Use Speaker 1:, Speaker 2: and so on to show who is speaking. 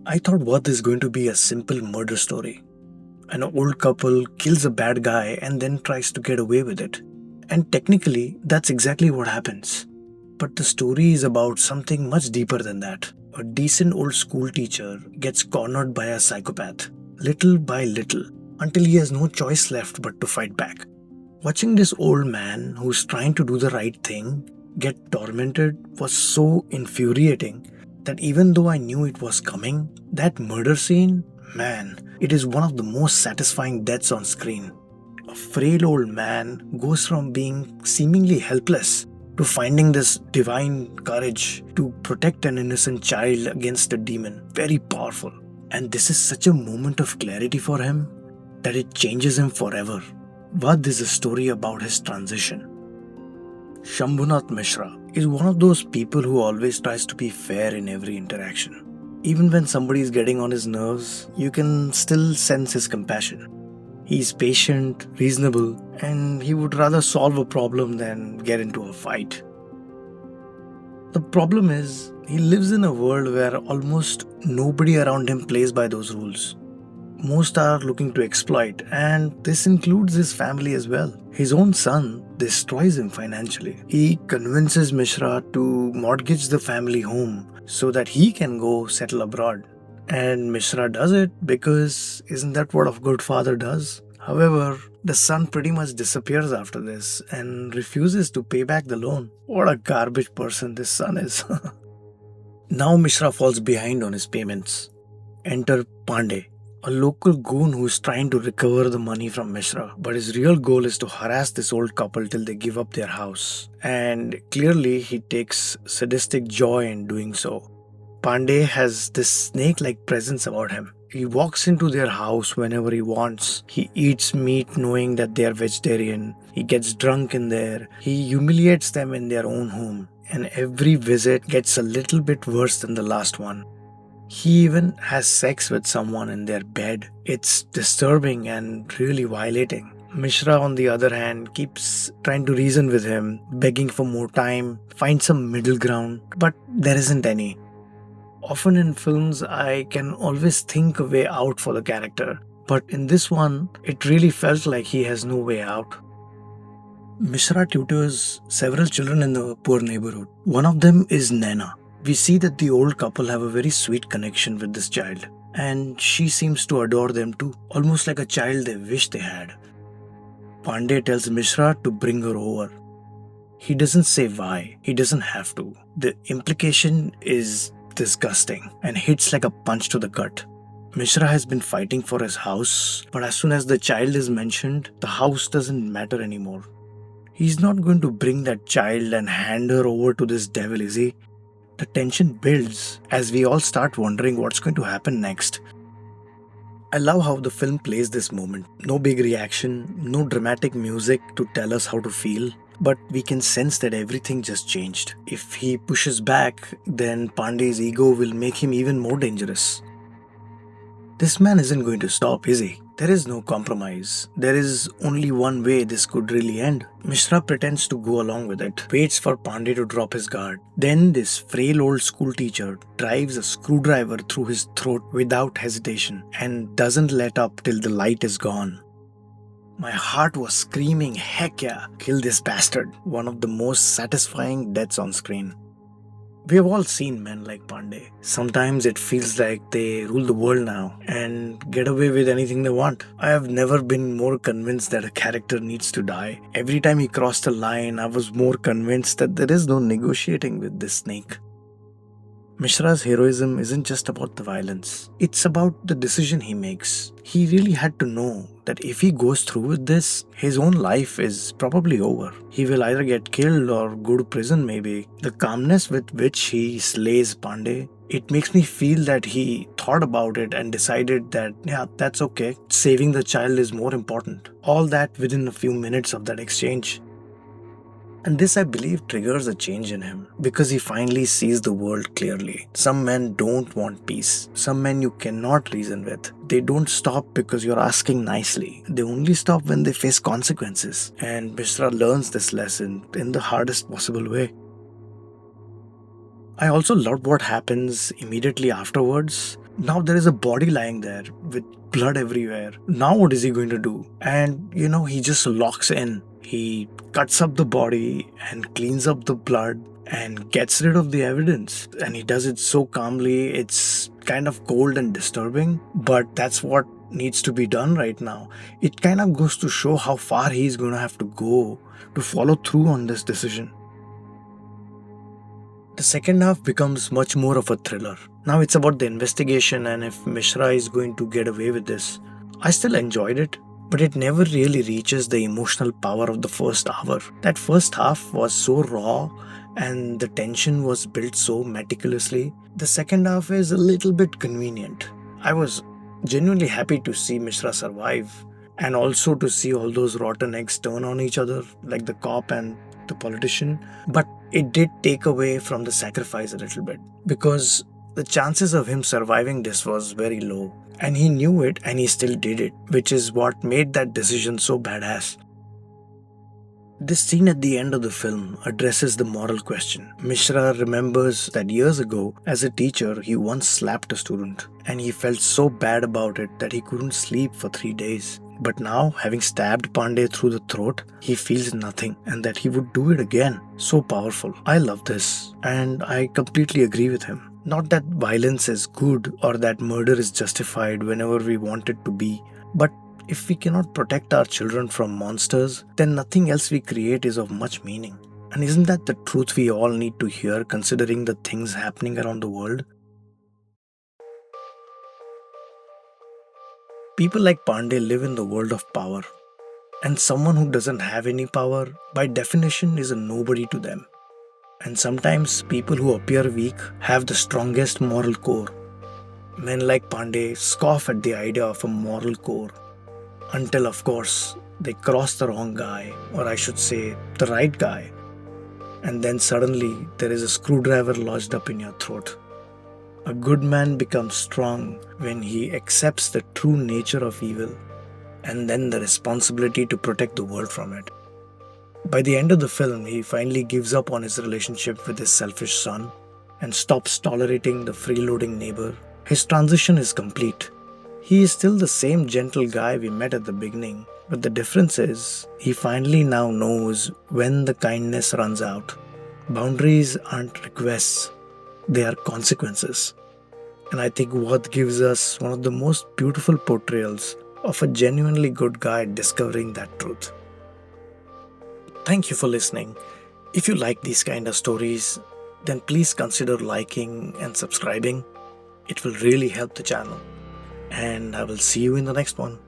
Speaker 1: I thought Vadh is going to be a simple murder story. An old couple kills a bad guy and then tries to get away with it. And technically, that's exactly what happens. But the story is about something much deeper than that. A decent old school teacher gets cornered by a psychopath, little by little, until he has no choice left but to fight back. Watching this old man who's trying to do the right thing get tormented was so infuriating that even though I knew it was coming, that murder scene, man, it is one of the most satisfying deaths on screen. A frail old man goes from being seemingly helpless to finding this divine courage to protect an innocent child against a demon. Very powerful. And this is such a moment of clarity for him that it changes him forever. Vadh is a story about his transition. Shambhunath Mishra is one of those people who always tries to be fair in every interaction. Even when somebody is getting on his nerves, you can still sense his compassion. He's patient, reasonable, and he would rather solve a problem than get into a fight. The problem is, he lives in a world where almost nobody around him plays by those rules. Most are looking to exploit, and this includes his family as well. His own son destroys him financially. He convinces Mishra to mortgage the family home so that he can go settle abroad. And Mishra does it because isn't that what a good father does? However, the son pretty much disappears after this and refuses to pay back the loan. What a garbage person this son is. Now Mishra falls behind on his payments. Enter Pandey, a local goon who is trying to recover the money from Mishra, but his real goal is to harass this old couple till they give up their house. And clearly, he takes sadistic joy in doing so. Pandey has this snake-like presence about him. He walks into their house whenever he wants. He eats meat knowing that they are vegetarian. He gets drunk in there. He humiliates them in their own home. And every visit gets a little bit worse than the last one. He even has sex with someone in their bed. It's disturbing and really violating. Mishra, on the other hand, keeps trying to reason with him, begging for more time, find some middle ground, but there isn't any. Often in films, I can always think a way out for the character, but in this one, it really felt like he has no way out. Mishra tutors several children in the poor neighborhood. One of them is Neena. We see that the old couple have a very sweet connection with this child, and she seems to adore them too, almost like a child they wish they had. Pandey tells Mishra to bring her over. He doesn't say why, he doesn't have to. The implication is disgusting and hits like a punch to the gut. Mishra has been fighting for his house, but as soon as the child is mentioned, the house doesn't matter anymore. He's not going to bring that child and hand her over to this devil, is he? The tension builds as we all start wondering what's going to happen next. I love how the film plays this moment. No big reaction, no dramatic music to tell us how to feel, but we can sense that everything just changed. If he pushes back, then Pandey's ego will make him even more dangerous. This man isn't going to stop, is he? There is no compromise. There is only one way this could really end. Mishra pretends to go along with it, waits for Pandey to drop his guard. Then this frail old school teacher drives a screwdriver through his throat without hesitation and doesn't let up till the light is gone. My heart was screaming, heck yeah, kill this bastard. One of the most satisfying deaths on screen. We have all seen men like Pandey. Sometimes it feels like they rule the world now and get away with anything they want. I have never been more convinced that a character needs to die. Every time he crossed a line, I was more convinced that there is no negotiating with this snake. Mishra's heroism isn't just about the violence. It's about the decision he makes. He really had to know that if he goes through with this, his own life is probably over. He will either get killed or go to prison maybe. The calmness with which he slays Pandey, it makes me feel that he thought about it and decided that, yeah, that's okay. Saving the child is more important. All that within a few minutes of that exchange. And this, I believe, triggers a change in him because he finally sees the world clearly. Some men don't want peace. Some men you cannot reason with. They don't stop because you're asking nicely. They only stop when they face consequences. And Mishra learns this lesson in the hardest possible way. I also loved what happens immediately afterwards. Now there is a body lying there with blood everywhere. Now what is he going to do? And he just locks in. He cuts up the body and cleans up the blood and gets rid of the evidence. And he does it so calmly, it's kind of cold and disturbing, but that's what needs to be done right now. It kind of goes to show how far he's going to have to go to follow through on this decision. The second half becomes much more of a thriller. Now it's about the investigation and if Mishra is going to get away with this. I still enjoyed it, but it never really reaches the emotional power of the first hour. That first half was so raw and the tension was built so meticulously. The second half is a little bit convenient. I was genuinely happy to see Mishra survive and also to see all those rotten eggs turn on each other, like the cop and the politician. But it did take away from the sacrifice a little bit because the chances of him surviving this was very low. And he knew it and he still did it, which is what made that decision so badass. This scene at the end of the film addresses the moral question. Mishra remembers that years ago, as a teacher, he once slapped a student and he felt so bad about it that he couldn't sleep for 3 days. But now, having stabbed Pandey through the throat, he feels nothing and that he would do it again. So powerful. I love this and I completely agree with him. Not that violence is good or that murder is justified whenever we want it to be, but if we cannot protect our children from monsters, then nothing else we create is of much meaning. And isn't that the truth we all need to hear considering the things happening around the world? People like Pandey live in the world of power. And someone who doesn't have any power, by definition, is a nobody to them. And sometimes people who appear weak have the strongest moral core. Men like Pandey scoff at the idea of a moral core. Until, of course, they cross the wrong guy, or I should say, the right guy. And then suddenly there is a screwdriver lodged up in your throat. A good man becomes strong when he accepts the true nature of evil and then the responsibility to protect the world from it. By the end of the film, he finally gives up on his relationship with his selfish son and stops tolerating the freeloading neighbor. His transition is complete. He is still the same gentle guy we met at the beginning, but the difference is he finally now knows when the kindness runs out. Boundaries aren't requests, they are consequences. And I think Vadh gives us one of the most beautiful portrayals of a genuinely good guy discovering that truth. Thank you for listening. If you like these kind of stories, then please consider liking and subscribing. It will really help the channel. And I will see you in the next one.